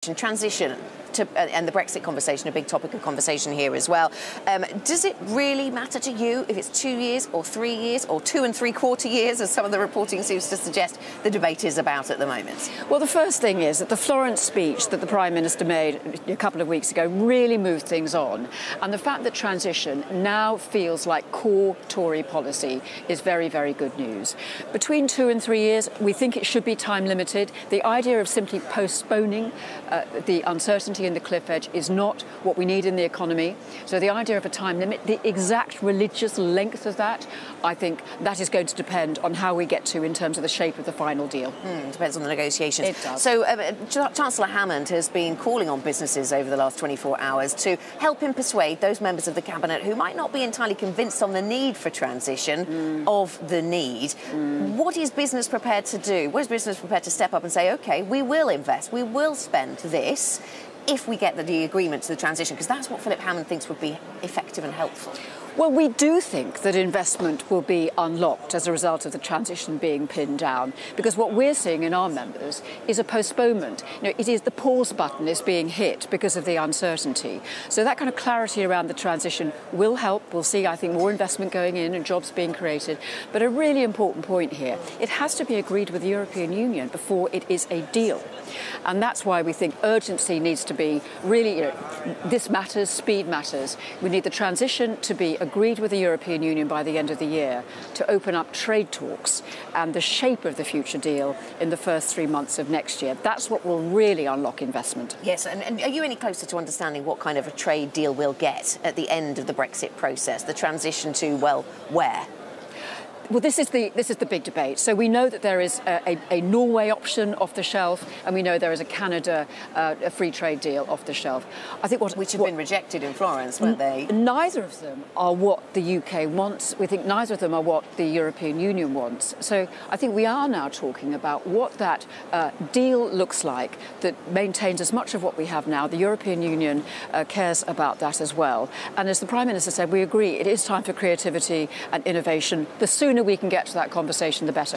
Transition to, and the Brexit conversation, a big topic of conversation here as well. Does it really matter to you if it's 2 years or 3 years or 2 3/4 years, as some of the reporting seems to suggest the debate is about at the moment? Well, the first thing is that the Florence speech that the Prime Minister made a couple of weeks ago really moved things on. And the fact that transition now feels like core Tory policy is very, very good news. Between 2 and 3 years, we think it should be time limited. The idea of simply postponing the uncertainty in the cliff edge is not what we need in the economy. So the idea of a time limit, the exact religious length of that, I think that is going to depend on how we get to in terms of the shape of the final deal. Depends on the negotiations. It does. So Chancellor Hammond has been calling on businesses over the last 24 hours to help him persuade those members of the Cabinet who might not be entirely convinced on the need for transition of the need. What is business prepared to do? What is business prepared to step up and say, OK, we will invest, we will spend this if we get the agreement to the transition? Because that's what Philip Hammond thinks would be effective and helpful. Well, we do think that investment will be unlocked as a result of the transition being pinned down, because what we're seeing in our members is a postponement. It is the pause button is being hit because of the uncertainty. So that kind of clarity around the transition will help. We'll see, I think, more investment going in and jobs being created. But a really important point here, it has to be agreed with the European Union before it is a deal. And that's why we think urgency needs to be really, this matters, speed matters. We need the transition to be agreed with the European Union by the end of the year to open up trade talks and the shape of the future deal in the first 3 months of next year. That's what will really unlock investment. Yes, and are you any closer to understanding what kind of a trade deal we'll get at the end of the Brexit process, the transition to, well, where? Well, this is the big debate. So we know that there is a Norway option off the shelf, and we know there is a Canada a free trade deal off the shelf. I think which have been rejected in Florence, weren't they? Neither of them are what the UK wants. We think neither of them are what the European Union wants. So I think we are now talking about what that deal looks like that maintains as much of what we have now. The European Union cares about that as well. And as the Prime Minister said, we agree it is time for creativity and innovation. The sooner we can get to that conversation, the better.